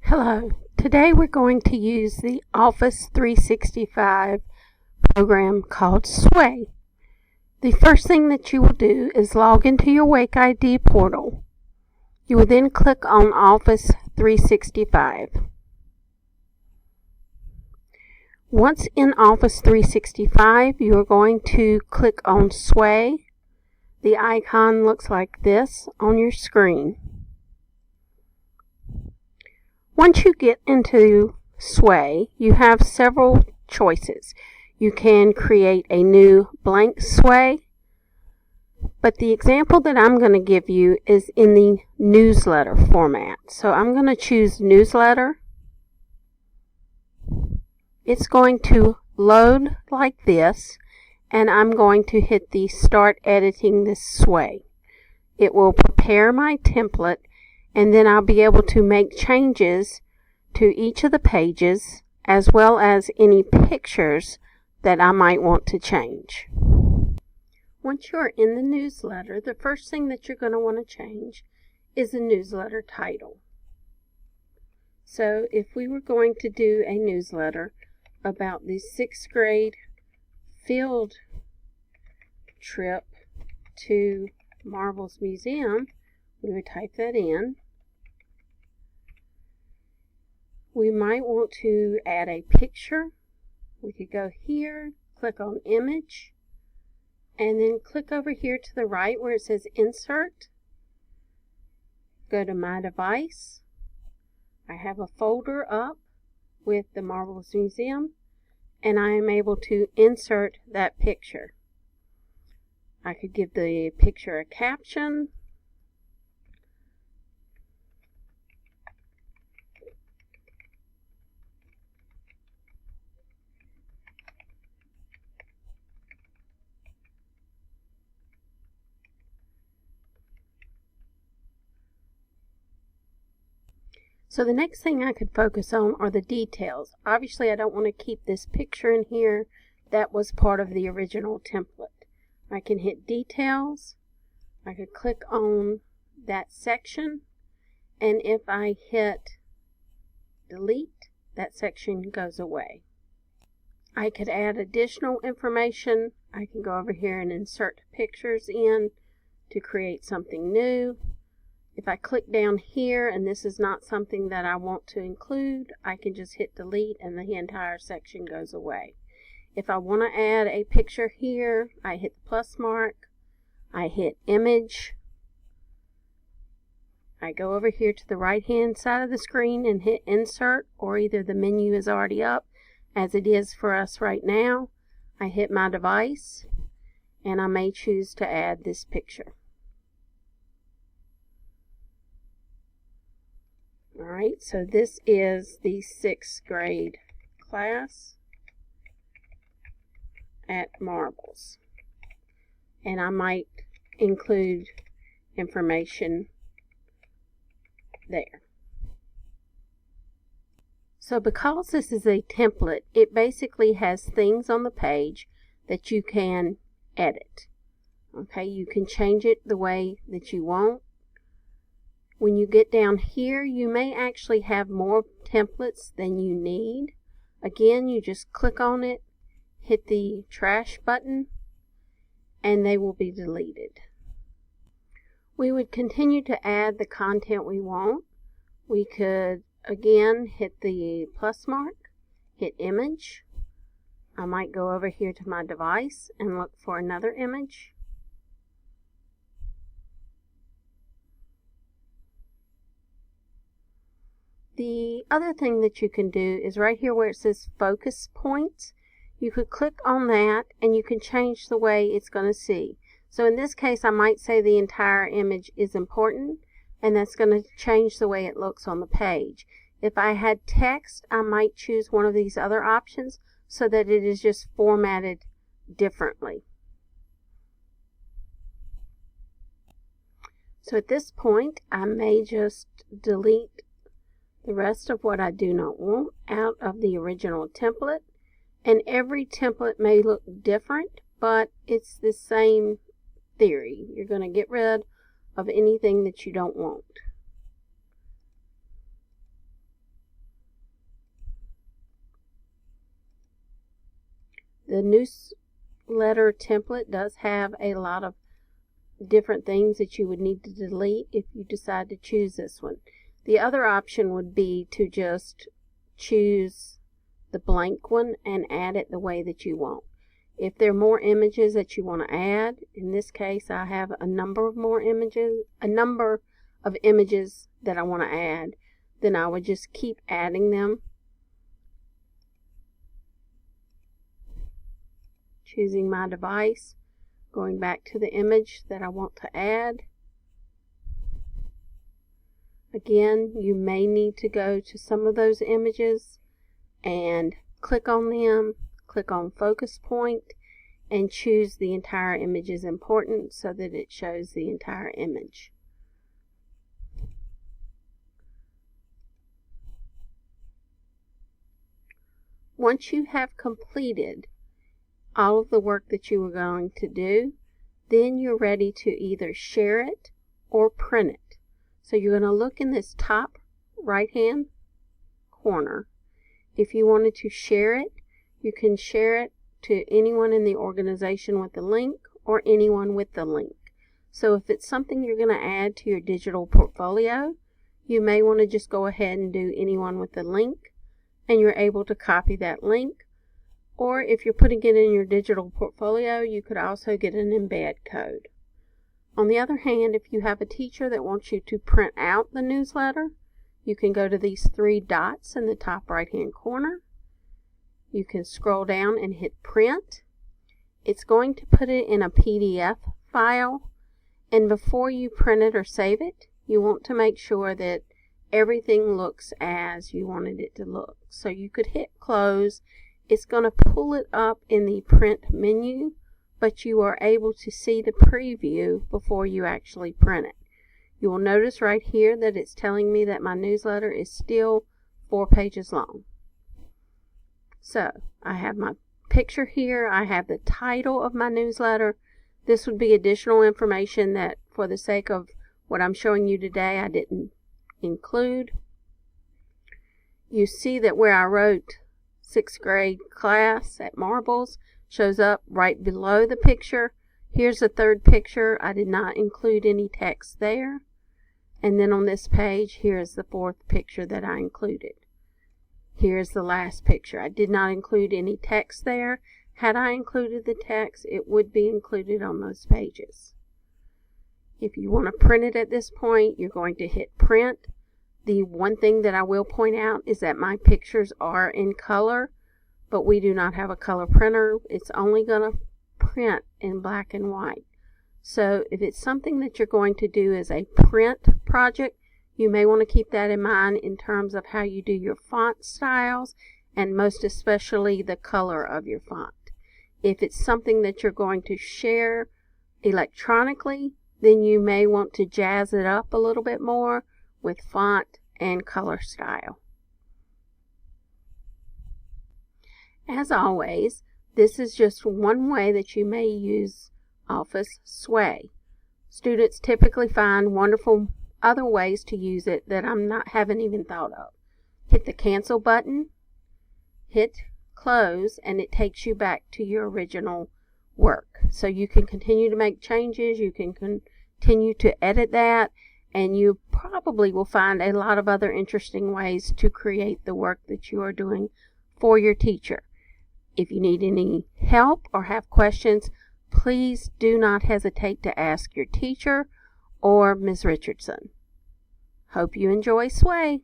Hello, today we're going to use the Office 365 program called Sway. The first thing that you will do is log into your Wake ID portal. You will then click on Office 365. Once in Office 365, you are going to click on Sway. The icon looks like this on your screen. Once you get into Sway, you have several choices. You can create a new blank Sway, but the example that I'm going to give you is in the newsletter format. So I'm going to choose newsletter. It's going to load like this, and I'm going to hit the Start Editing This Sway. It will prepare my template, and then I'll be able to make changes to each of the pages as well as any pictures that I might want to change. Once you're in the newsletter, the first thing that you're going to want to change is the newsletter title. So if we were going to do a newsletter about the 6th grade field trip to Marbles Museum, we would type that in. We might want to add a picture. We could go here, click on Image, and then click over here to the right where it says Insert. Go to My Device. I have a folder up with the Marbles Museum, and I am able to insert that picture. I could give the picture a caption. So the next thing I could focus on are the details. Obviously, I don't want to keep this picture in here. That was part of the original template. I can hit Details. I could click on that section, and if I hit Delete, that section goes away. I could add additional information. I can go over here and insert pictures in to create something new. If I click down here and this is not something that I want to include, I can just hit delete and the entire section goes away. If I want to add a picture here, I hit the plus mark, I hit image, I go over here to the right hand side of the screen and hit insert, or either the menu is already up as it is for us right now. I hit my device and I may choose to add this picture. Alright, so this is the 6th grade class at Marbles. And I might include information there. So because this is a template, it basically has things on the page that you can edit. Okay, you can change it the way that you want. When you get down here, you may actually have more templates than you need. Again, you just click on it, hit the trash button, and they will be deleted. We would continue to add the content we want. We could, again, hit the plus mark, hit image. I might go over here to my device and look for another image. The other thing that you can do is right here where it says focus points. You could click on that and you can change the way it's going to see. So in this case, I might say the entire image is important, and that's going to change the way it looks on the page. If I had text, I might choose one of these other options so that it is just formatted differently. So at this point, I may just delete the rest of what I do not want out of the original template, and every template may look different, but it's the same theory. You're going to get rid of anything that you don't want. The newsletter template does have a lot of different things that you would need to delete if you decide to choose this one. The other option would be to just choose the blank one and add it the way that you want. If there are more images that you want to add, in this case I have a number of images that I want to add, then I would just keep adding them. Choosing my device, going back to the image that I want to add. Again, you may need to go to some of those images and click on them, click on focus point, and choose the entire image is important so that it shows the entire image. Once you have completed all of the work that you were going to do, then you're ready to either share it or print it. So you're going to look in this top right hand corner. If you wanted to share it, you can share it to anyone in the organization with the link or anyone with the link. So if it's something you're going to add to your digital portfolio, you may want to just go ahead and do anyone with the link, and you're able to copy that link. Or if you're putting it in your digital portfolio, you could also get an embed code. On the other hand, if you have a teacher that wants you to print out the newsletter, you can go to these three dots in the top right hand corner. You can scroll down and hit print. It's going to put it in a PDF file, and before you print it or save it, you want to make sure that everything looks as you wanted it to look. So you could hit close. It's going to pull it up in the print menu, but you are able to see the preview before you actually print it. You will notice right here that it's telling me that my newsletter is still 4 pages long. So I have my picture here. I have the title of my newsletter. This would be additional information that, for the sake of what I'm showing you today, I didn't include. You see that where I wrote 6th grade class at Marbles shows up right below the picture. Here's the third picture. I did not include any text there. And then on this page, here's the fourth picture that I included. Here's the last picture. I did not include any text there. Had I included the text, it would be included on those pages. If you want to print it at this point, you're going to hit print. The one thing that I will point out is that my pictures are in color, but we do not have a color printer. It's only going to print in black and white. So if it's something that you're going to do as a print project, you may want to keep that in mind in terms of how you do your font styles, and most especially the color of your font. If it's something that you're going to share electronically, then you may want to jazz it up a little bit more with font and color style. As always, this is just one way that you may use Office Sway. Students typically find wonderful other ways to use it that haven't even thought of. Hit the cancel button, hit close, and it takes you back to your original work. So you can continue to make changes, you can continue to edit that, and you probably will find a lot of other interesting ways to create the work that you are doing for your teacher. If you need any help or have questions, please do not hesitate to ask your teacher or Ms. Richardson. Hope you enjoy Sway.